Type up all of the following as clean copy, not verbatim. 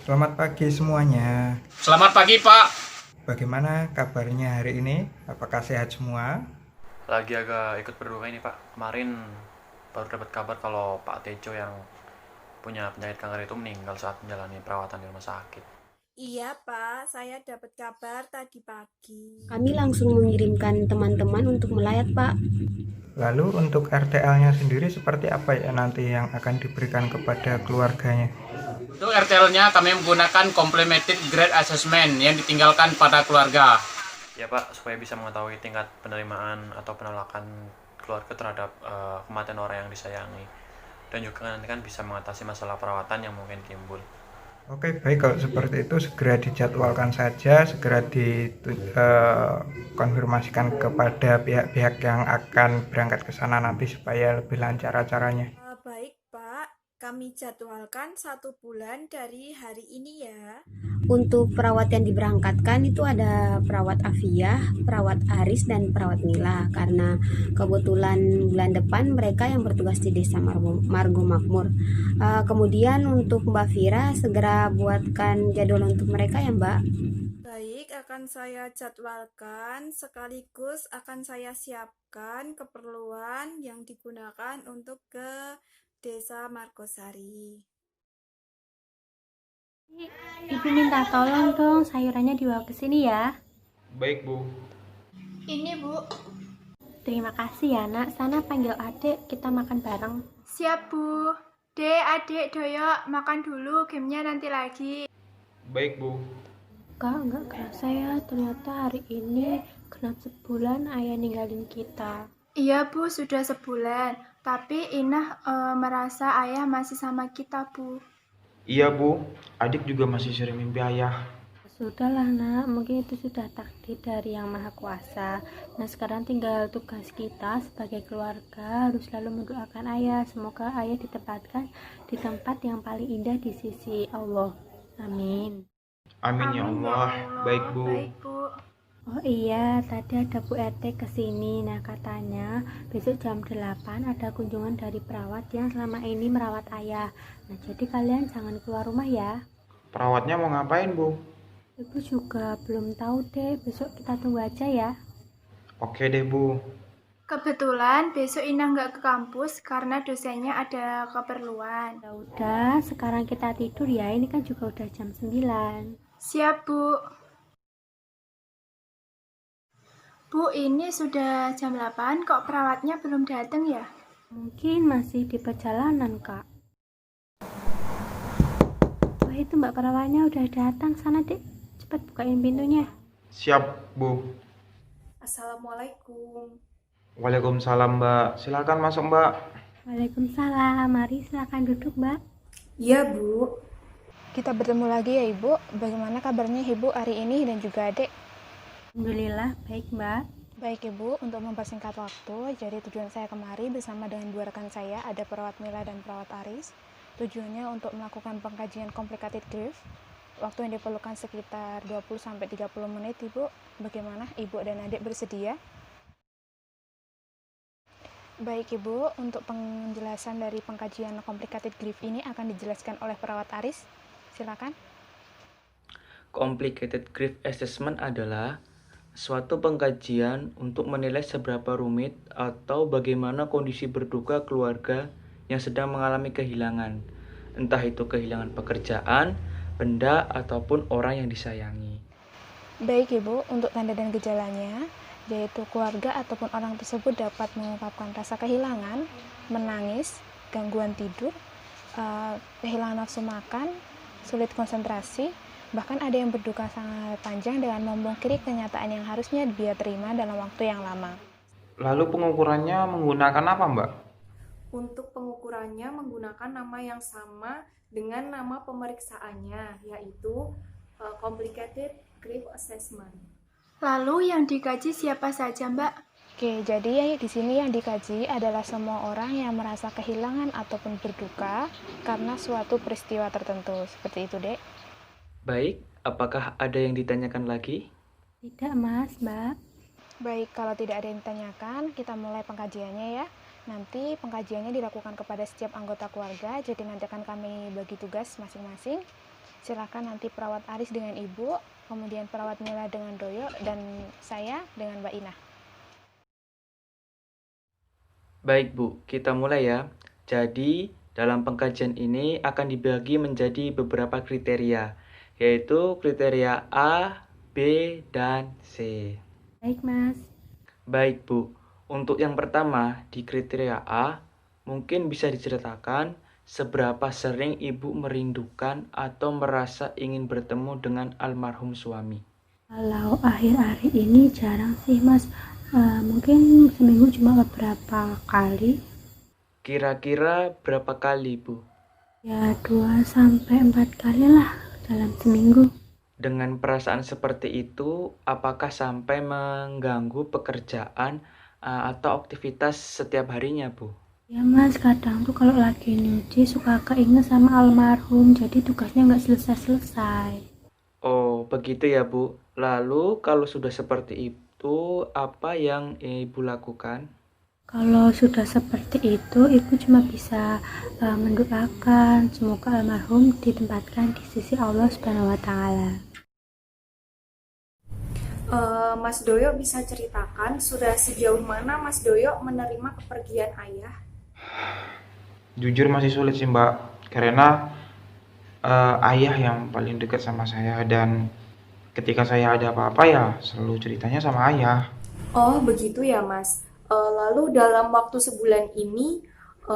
Selamat pagi semuanya. Selamat pagi, Pak. Bagaimana kabarnya hari ini? Apakah sehat semua? Lagi agak ikut berduka ini Pak. Kemarin baru dapat kabar kalau Pak Tejo yang punya penyakit kanker itu meninggal saat menjalani perawatan di rumah sakit. Iya, Pak. Saya dapat kabar tadi pagi. Kami langsung mengirimkan teman-teman untuk melayat, Pak. Lalu untuk RTL-nya sendiri seperti apa ya nanti yang akan diberikan kepada keluarganya? Untuk RTL-nya kami menggunakan Complemented Grade Assessment yang ditinggalkan pada keluarga. Ya Pak, supaya bisa mengetahui tingkat penerimaan atau penolakan keluarga terhadap kematian orang yang disayangi. Dan juga nanti kan bisa mengatasi masalah perawatan yang mungkin timbul. Oke, baik kalau seperti itu segera dijadwalkan saja, segera dikonfirmasikan kepada pihak-pihak yang akan berangkat ke sana nanti supaya lebih lancar acaranya. Baik, Pak. Kami jadwalkan 1 bulan dari hari ini ya. Untuk perawat yang diberangkatkan itu ada perawat Afiah, perawat Aris, dan perawat Mila. Karena kebetulan bulan depan mereka yang bertugas di Desa Margo Makmur. Kemudian untuk Mbak Vira segera buatkan jadwal untuk mereka ya Mbak. Baik, akan saya jadwalkan sekaligus akan saya siapkan keperluan yang digunakan untuk ke Desa Margosari. Ibu minta tolong dong sayurannya dibawa ke sini ya. Baik, Bu. Ini Bu. Terima kasih ya nak. Sana panggil adik, kita makan bareng. Siap Bu. Dek, adik, doyok, makan dulu, gamenya nanti lagi. Baik, Bu. Kak, nggak kerasa ya, ternyata hari ini genap sebulan ayah ninggalin kita. Iya Bu, sudah sebulan. Tapi Inah merasa ayah masih sama kita Bu. Iya Bu, adik juga masih sering mimpi ayah. Sudahlah nak, mungkin itu sudah takdir dari yang maha kuasa. Nah sekarang tinggal tugas kita sebagai keluarga harus selalu mendoakan ayah. Semoga ayah ditempatkan di tempat yang paling indah di sisi Allah. Amin. Amin ya Allah. Baik Bu. Baik Bu. Oh iya, tadi ada Bu Ete kesini. Nah katanya besok jam 8 ada kunjungan dari perawat yang selama ini merawat ayah. Nah jadi kalian jangan keluar rumah ya. Perawatnya mau ngapain Bu? Ibu juga belum tahu deh, besok kita tunggu aja ya. Oke deh Bu. Kebetulan besok Inah nggak ke kampus karena dosennya ada keperluan. Ya udah, sekarang kita tidur ya. Ini kan juga udah jam 9. Siap Bu. Bu, ini sudah jam 8, kok perawatnya belum datang ya? Mungkin masih di perjalanan, Kak. Wah, itu Mbak perawatnya udah datang. Sana, Dek. Cepat bukain pintunya. Siap Bu. Assalamualaikum. Waalaikumsalam Mbak. Silakan masuk Mbak. Waalaikumsalam. Mari silakan duduk, Mbak. Iya, Bu. Kita bertemu lagi ya Ibu. Bagaimana kabarnya Ibu hari ini dan juga adik? Alhamdulillah, baik, Mbak. Baik Ibu, untuk mempersingkat waktu, jadi tujuan saya kemari bersama dengan dua rekan saya, ada perawat Mila dan perawat Aris. Tujuannya untuk melakukan pengkajian complicated grief. Waktu yang diperlukan sekitar 20-30 menit Ibu. Bagaimana Ibu dan adik bersedia? Baik Ibu, untuk penjelasan dari pengkajian complicated grief ini akan dijelaskan oleh perawat Aris. Silakan. Complicated grief assessment adalah suatu pengkajian untuk menilai seberapa rumit atau bagaimana kondisi berduka keluarga yang sedang mengalami kehilangan, entah itu kehilangan pekerjaan, benda, ataupun orang yang disayangi. Baik Ibu, untuk tanda dan gejalanya, yaitu keluarga ataupun orang tersebut dapat mengungkapkan rasa kehilangan, menangis, gangguan tidur, kehilangan nafsu makan, sulit konsentrasi, bahkan ada yang berduka sangat panjang dengan memungkiri kenyataan yang harusnya dia terima dalam waktu yang lama. Lalu pengukurannya menggunakan apa Mbak? Untuk pengukurannya menggunakan nama yang sama dengan nama pemeriksaannya, yaitu Complicated Grief Assessment. Lalu yang dikaji siapa saja Mbak? Oke, jadi di sini yang dikaji adalah semua orang yang merasa kehilangan ataupun berduka karena suatu peristiwa tertentu. Seperti itu, Dek. Baik, apakah ada yang ditanyakan lagi? Tidak, Mas, Mbak. Baik, kalau tidak ada yang ditanyakan, kita mulai pengkajiannya ya. Nanti pengkajiannya dilakukan kepada setiap anggota keluarga, jadi nanti akan kami bagi tugas masing-masing. Silakan nanti perawat Aris dengan Ibu, kemudian perawat Mila dengan Doyo, dan saya dengan Mbak Ina. Baik Bu, kita mulai ya. Jadi, dalam pengkajian ini akan dibagi menjadi beberapa kriteria, yaitu kriteria A, B, dan C. Baik, Mas. Baik Bu, untuk yang pertama di kriteria A, mungkin bisa diceritakan seberapa sering Ibu merindukan atau merasa ingin bertemu dengan almarhum suami. Kalau akhir-akhir ini jarang sih, Mas. Mungkin seminggu cuma beberapa kali. Kira-kira berapa kali, Bu? Ya 2-4 kali lah dalam seminggu. Dengan perasaan seperti itu, apakah sampai mengganggu pekerjaan atau aktivitas setiap harinya, Bu? Ya Mas, kadang tuh kalau lagi nyuci suka keinget sama almarhum, jadi tugasnya nggak selesai-selesai. Oh, begitu ya, Bu. Lalu kalau sudah seperti itu, apa yang Ibu lakukan? Kalau sudah seperti itu, Ibu cuma bisa mendoakan semoga almarhum ditempatkan di sisi Allah Subhanahu wa Ta'ala. Mas Doyo bisa ceritakan sudah sejauh mana Mas Doyo menerima kepergian ayah? Jujur masih sulit sih Mbak, karena ayah yang paling dekat sama saya, dan ketika saya ada apa-apa ya selalu ceritanya sama ayah. Oh begitu ya Mas. Lalu dalam waktu sebulan ini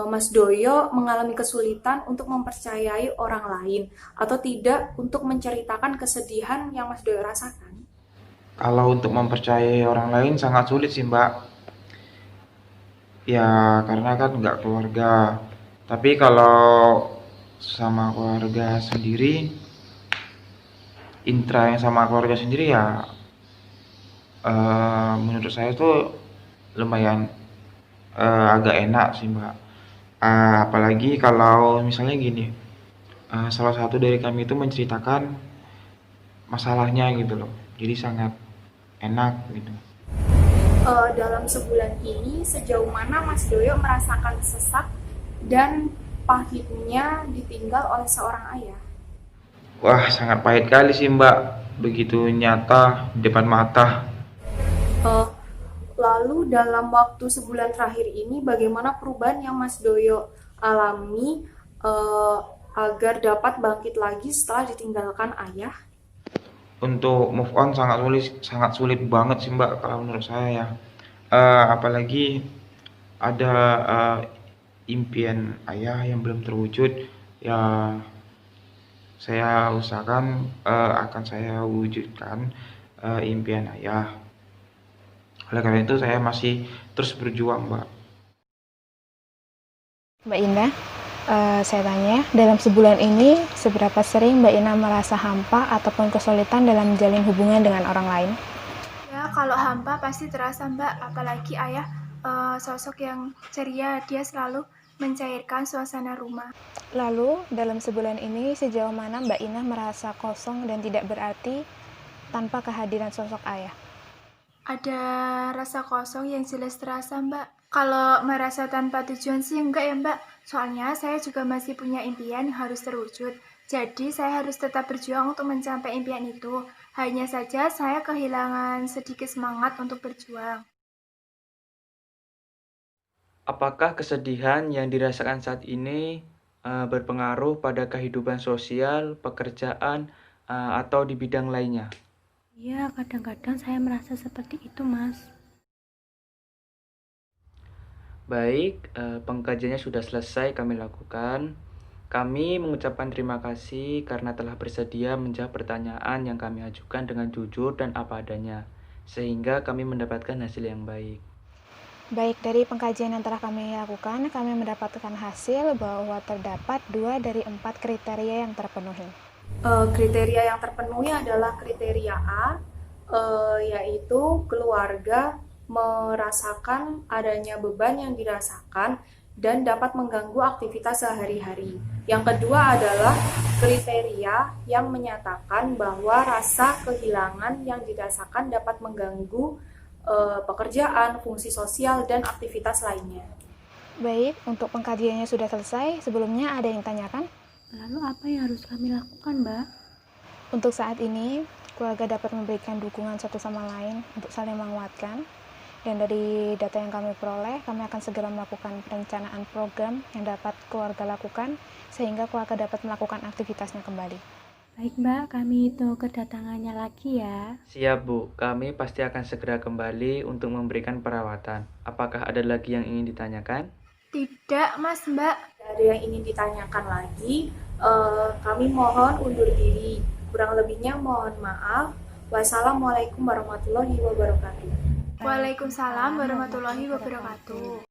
Mas Doyo mengalami kesulitan untuk mempercayai orang lain atau tidak untuk menceritakan kesedihan yang Mas Doyo rasakan? Kalau untuk mempercayai orang lain sangat sulit sih Mbak. Ya karena kan nggak keluarga. Tapi kalau sama keluarga sendiri, intra yang sama keluarga sendiri ya menurut saya tuh lumayan agak enak sih Mbak. Apalagi kalau misalnya gini, salah satu dari kami itu menceritakan masalahnya gitu loh, jadi sangat enak gitu. Dalam sebulan ini sejauh mana Mas Doyo merasakan sesak dan pahitnya ditinggal oleh seorang ayah? Wah sangat pahit kali sih Mbak, begitu nyata di depan mata. Lalu dalam waktu sebulan terakhir ini bagaimana perubahan yang Mas Doyo alami agar dapat bangkit lagi setelah ditinggalkan ayah? Untuk move on sangat sulit banget sih Mbak kalau menurut saya ya. Apalagi ada impian ayah yang belum terwujud, ya saya usahakan akan saya wujudkan impian ayah. Oleh karena itu saya masih terus berjuang Mbak. Mbak Indah, saya tanya, dalam sebulan ini seberapa sering Mbak Ina merasa hampa ataupun kesulitan dalam menjalin hubungan dengan orang lain? Ya, kalau hampa pasti terasa Mbak, apalagi ayah sosok yang ceria, dia selalu mencairkan suasana rumah. Lalu, dalam sebulan ini sejauh mana Mbak Ina merasa kosong dan tidak berarti tanpa kehadiran sosok ayah? Ada rasa kosong yang jelas terasa Mbak. Kalau merasa tanpa tujuan sih enggak ya Mbak. Soalnya saya juga masih punya impian yang harus terwujud. Jadi saya harus tetap berjuang untuk mencapai impian itu. Hanya saja saya kehilangan sedikit semangat untuk berjuang. Apakah kesedihan yang dirasakan saat ini berpengaruh pada kehidupan sosial, pekerjaan, atau di bidang lainnya? Iya, kadang-kadang saya merasa seperti itu, Mas. Baik, pengkajiannya sudah selesai kami lakukan. Kami mengucapkan terima kasih karena telah bersedia menjawab pertanyaan yang kami ajukan dengan jujur dan apa adanya, sehingga kami mendapatkan hasil yang baik. Baik, dari pengkajian yang telah kami lakukan, kami mendapatkan hasil bahwa terdapat 2 dari 4 kriteria yang terpenuhi. Kriteria yang terpenuhi adalah kriteria A, yaitu keluarga merasakan adanya beban yang dirasakan dan dapat mengganggu aktivitas sehari-hari. Yang kedua adalah kriteria yang menyatakan bahwa rasa kehilangan yang dirasakan dapat mengganggu pekerjaan, fungsi sosial, dan aktivitas lainnya. Baik, untuk pengkajiannya sudah selesai. Sebelumnya ada yang tanyakan? Lalu apa yang harus kami lakukan, Mbak? Untuk saat ini, keluarga dapat memberikan dukungan satu sama lain untuk saling menguatkan. Dan dari data yang kami peroleh, kami akan segera melakukan perencanaan program yang dapat keluarga lakukan sehingga keluarga dapat melakukan aktivitasnya kembali. Baik Mbak, kami itu kedatangannya lagi ya. Siap Bu, kami pasti akan segera kembali untuk memberikan perawatan. Apakah ada lagi yang ingin ditanyakan? Tidak, Mas, Mbak. Tidak ada yang ingin ditanyakan lagi. Kami mohon undur diri. Kurang lebihnya mohon maaf. Wassalamualaikum warahmatullahi wabarakatuh. Waalaikumsalam warahmatullahi wabarakatuh.